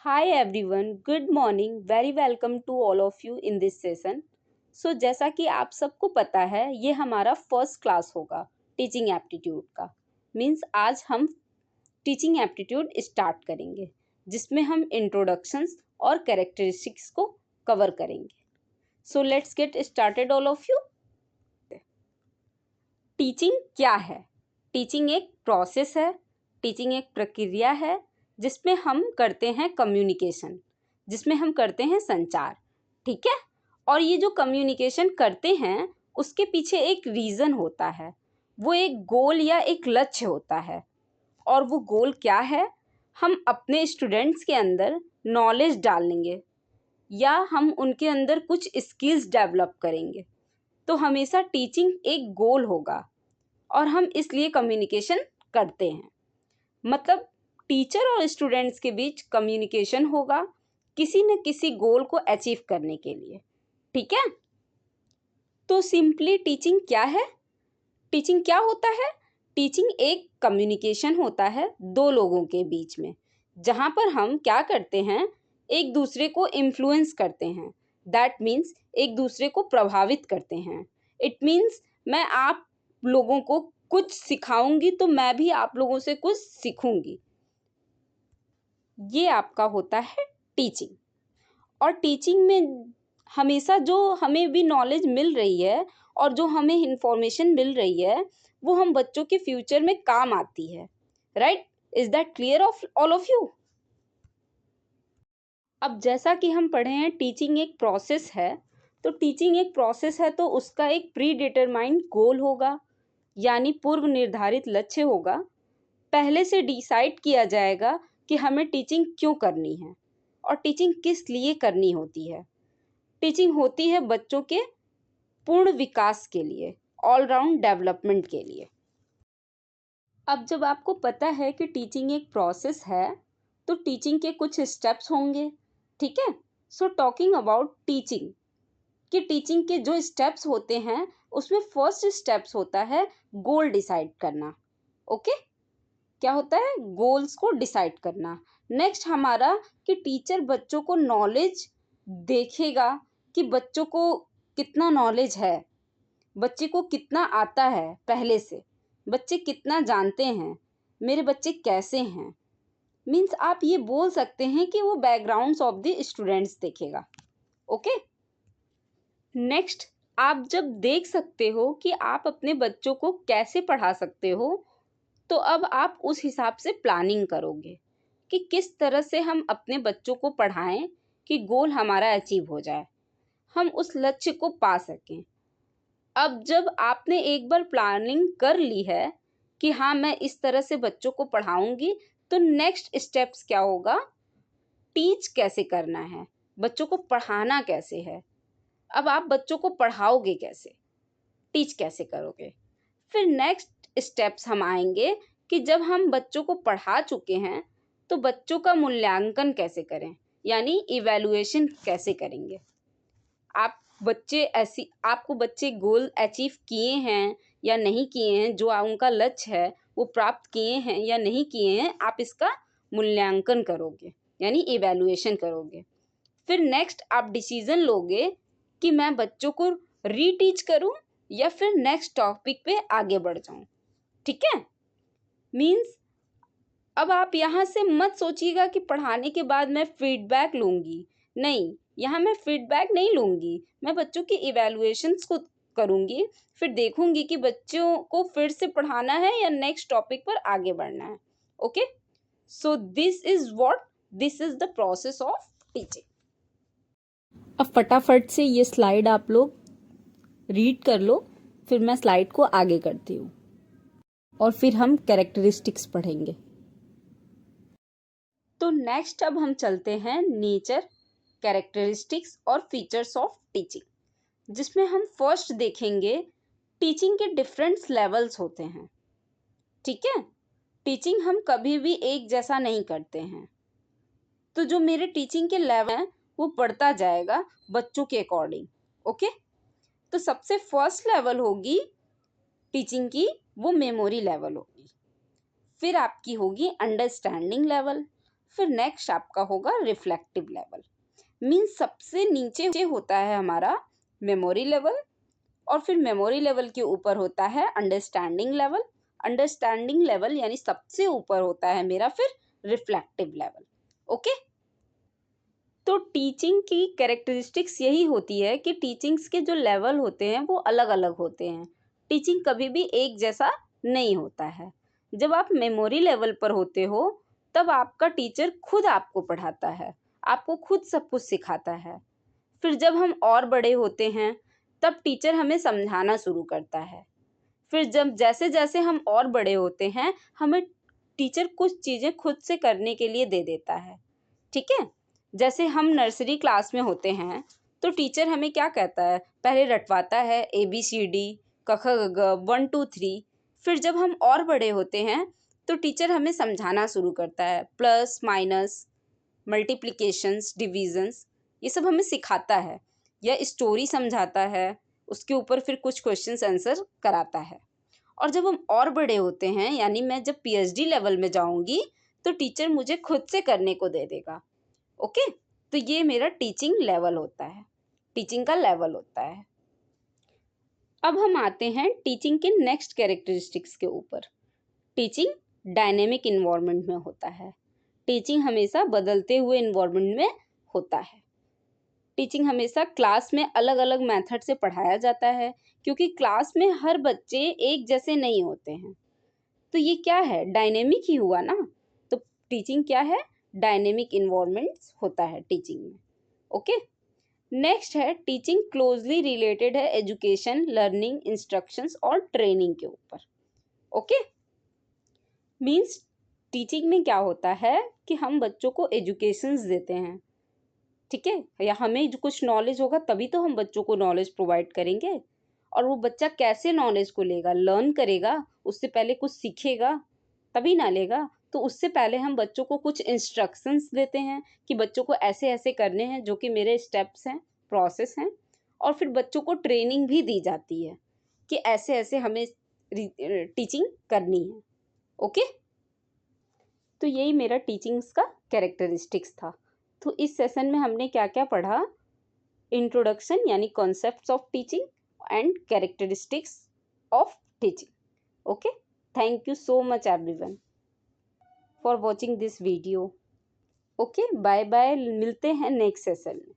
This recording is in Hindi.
Hi everyone, good morning, very welcome to all of you in this session. जैसा कि आप सबको पता है ये हमारा फर्स्ट क्लास होगा टीचिंग एप्टीट्यूड का। मीन्स आज हम टीचिंग एप्टीट्यूड स्टार्ट करेंगे जिसमें हम इंट्रोडक्शंस और कैरेक्टरिस्टिक्स को कवर करेंगे। Let's get started all of you. Teaching क्या है? टीचिंग एक प्रोसेस है, टीचिंग एक प्रक्रिया है जिसमें हम करते हैं कम्युनिकेशन, जिसमें हम करते हैं संचार। ठीक है। और ये जो कम्युनिकेशन करते हैं उसके पीछे एक रीज़न होता है, वो एक गोल या एक लक्ष्य होता है। और वो गोल क्या है? हम अपने स्टूडेंट्स के अंदर नॉलेज डालेंगे या हम उनके अंदर कुछ स्किल्स डेवलप करेंगे। तो हमेशा टीचिंग एक गोल होगा और हम इसलिए कम्युनिकेशन करते हैं। मतलब टीचर और स्टूडेंट्स के बीच कम्युनिकेशन होगा किसी न किसी गोल को अचीव करने के लिए। ठीक है। तो सिंपली टीचिंग क्या है? टीचिंग क्या होता है? टीचिंग एक कम्युनिकेशन होता है दो लोगों के बीच में, जहाँ पर हम क्या करते हैं, एक दूसरे को इन्फ्लुएंस करते हैं। दैट मीन्स एक दूसरे को प्रभावित करते हैं। इट मीन्स मैं आप लोगों को कुछ सिखाऊंगी तो मैं भी आप लोगों से कुछ सीखूंगी। ये आपका होता है टीचिंग। और टीचिंग में हमेशा जो हमें भी नॉलेज मिल रही है और जो हमें इंफॉर्मेशन मिल रही है वो हम बच्चों के फ्यूचर में काम आती है। Right? Is that clear of all of you? अब जैसा कि हम पढ़े हैं टीचिंग एक प्रोसेस है, तो टीचिंग एक प्रोसेस है तो उसका एक प्री डिटरमाइंड गोल होगा, यानी पूर्व निर्धारित लक्ष्य होगा। पहले से डिसाइड किया जाएगा कि हमें टीचिंग क्यों करनी है और टीचिंग किस लिए करनी होती है। टीचिंग होती है बच्चों के पूर्ण विकास के लिए, ऑलराउंड डेवलपमेंट के लिए। अब जब आपको पता है कि टीचिंग एक प्रोसेस है तो टीचिंग के कुछ स्टेप्स होंगे। ठीक है। टॉकिंग अबाउट टीचिंग, कि टीचिंग के जो स्टेप्स होते हैं उसमें फर्स्ट स्टेप्स होता है गोल डिसाइड करना। ओके। क्या होता है? गोल्स को डिसाइड करना। नेक्स्ट हमारा कि टीचर बच्चों को नॉलेज देखेगा कि बच्चों को कितना नॉलेज है, बच्चे को कितना आता है, पहले से बच्चे कितना जानते हैं, मेरे बच्चे कैसे हैं। मीन्स आप ये बोल सकते हैं कि वो बैकग्राउंड्स ऑफ द स्टूडेंट्स देखेगा। ओके। नेक्स्ट, आप जब देख सकते हो कि आप अपने बच्चों को कैसे पढ़ा सकते हो तो अब आप उस हिसाब से प्लानिंग करोगे कि किस तरह से हम अपने बच्चों को पढ़ाएं कि गोल हमारा अचीव हो जाए, हम उस लक्ष्य को पा सकें। अब जब आपने एक बार प्लानिंग कर ली है कि हाँ मैं इस तरह से बच्चों को पढ़ाऊंगी, तो नेक्स्ट स्टेप्स क्या होगा? टीच कैसे करना है, बच्चों को पढ़ाना कैसे है। अब आप बच्चों को पढ़ाओगे कैसे, टीच कैसे करोगे। फिर नेक्स्ट स्टेप्स हम आएंगे कि जब हम बच्चों को पढ़ा चुके हैं तो बच्चों का मूल्यांकन कैसे करें, यानी इवैल्यूएशन कैसे करेंगे। आप बच्चे ऐसी आपको बच्चे गोल अचीव किए हैं या नहीं किए हैं, जो उनका लक्ष्य है वो प्राप्त किए हैं या नहीं किए हैं, आप इसका मूल्यांकन करोगे यानी इवैल्यूएशन करोगे। फिर नेक्स्ट आप डिसीजन लोगे कि मैं बच्चों को रीटीच करूं या फिर नेक्स्ट टॉपिक पे आगे बढ़ जाऊं। ठीक है। मीन्स अब आप यहाँ से मत सोचिएगा कि पढ़ाने के बाद मैं फीडबैक लूँगी। नहीं, यहाँ मैं फीडबैक नहीं लूँगी, मैं बच्चों की इवैल्यूएशंस को करूँगी। फिर देखूँगी कि बच्चों को फिर से पढ़ाना है या नेक्स्ट टॉपिक पर आगे बढ़ना है। Okay. This is the process of teaching. अब फटाफट से ये स्लाइड आप लोग रीड कर लो, फिर मैं स्लाइड को आगे करती हूँ और फिर हम कैरेक्टरिस्टिक्स पढ़ेंगे। तो नेक्स्ट अब हम चलते हैं नेचर, कैरेक्टरिस्टिक्स और फीचर्स ऑफ टीचिंग, जिसमें हम फर्स्ट देखेंगे टीचिंग के डिफरेंट लेवल्स होते हैं। ठीक है। टीचिंग हम कभी भी एक जैसा नहीं करते हैं, तो जो मेरे टीचिंग के लेवल हैं वो बढ़ता जाएगा बच्चों के अकॉर्डिंग। ओके। तो सबसे फर्स्ट लेवल होगी टीचिंग की, वो मेमोरी लेवल होगी। फिर आपकी होगी अंडरस्टैंडिंग लेवल, फिर नेक्स्ट आपका होगा रिफ्लेक्टिव लेवल। मीन्स सबसे नीचे होता है हमारा मेमोरी लेवल, और फिर मेमोरी लेवल के ऊपर होता है अंडरस्टैंडिंग लेवल। अंडरस्टैंडिंग लेवल यानी सबसे ऊपर होता है मेरा फिर रिफ्लेक्टिव लेवल। ओके, तो टीचिंग की कैरेक्टरिस्टिक्स यही होती है कि टीचिंग्स के जो लेवल होते हैं वो अलग अलग होते हैं। टीचिंग कभी भी एक जैसा नहीं होता है। जब आप मेमोरी लेवल पर होते हो तब आपका टीचर खुद आपको पढ़ाता है, आपको खुद सब कुछ सिखाता है। फिर जब हम और बड़े होते हैं तब टीचर हमें समझाना शुरू करता है। फिर जब जैसे जैसे हम और बड़े होते हैं हमें टीचर कुछ चीज़ें खुद से करने के लिए दे देता है। ठीक है, जैसे हम नर्सरी क्लास में होते हैं तो टीचर हमें क्या कहता है, पहले रटवाता है ABCD क ख ग घ 1 2 3। फिर जब हम और बड़े होते हैं तो टीचर हमें समझाना शुरू करता है, प्लस माइनस मल्टीप्लिकेशंस डिविजन्स, ये सब हमें सिखाता है या स्टोरी समझाता है, उसके ऊपर फिर कुछ क्वेश्चंस आंसर कराता है। और जब हम और बड़े होते हैं यानी मैं जब PhD लेवल में जाऊंगी तो टीचर मुझे खुद से करने को दे देगा। ओके, तो ये मेरा टीचिंग लेवल होता है, टीचिंग का लेवल होता है। अब हम आते हैं टीचिंग के नेक्स्ट कैरेक्टरिस्टिक्स के ऊपर। टीचिंग डायनेमिक इन्वायरमेंट में होता है। टीचिंग हमेशा बदलते हुए इन्वायरमेंट में होता है। टीचिंग हमेशा क्लास में अलग अलग मेथड से पढ़ाया जाता है, क्योंकि क्लास में हर बच्चे एक जैसे नहीं होते हैं। तो ये क्या है, डायनेमिक ही हुआ ना। तो टीचिंग क्या है, डायनेमिक इन्वायरमेंट्स होता है टीचिंग में। ओके, नेक्स्ट है टीचिंग क्लोजली रिलेटेड है एजुकेशन, लर्निंग, इंस्ट्रक्शंस और ट्रेनिंग के ऊपर। ओके, मीन्स टीचिंग में क्या होता है कि हम बच्चों को एजुकेशंस देते हैं। ठीक है, या हमें जो कुछ नॉलेज होगा तभी तो हम बच्चों को नॉलेज प्रोवाइड करेंगे। और वो बच्चा कैसे नॉलेज को लेगा, लर्न करेगा, उससे पहले कुछ सीखेगा तभी ना लेगा। तो उससे पहले हम बच्चों को कुछ इंस्ट्रक्शंस देते हैं कि बच्चों को ऐसे ऐसे करने हैं, जो कि मेरे स्टेप्स हैं, प्रोसेस हैं। और फिर बच्चों को ट्रेनिंग भी दी जाती है कि ऐसे ऐसे हमें टीचिंग करनी है। ओके, तो यही मेरा टीचिंग्स का कैरेक्टरिस्टिक्स था। तो इस सेशन में हमने क्या क्या पढ़ा, इंट्रोडक्शन यानी concepts of teaching and characteristics of teaching. Okay, thank you so much everyone for watching this video. Okay, bye bye, मिलते हैं नेक्स्ट सेशन में।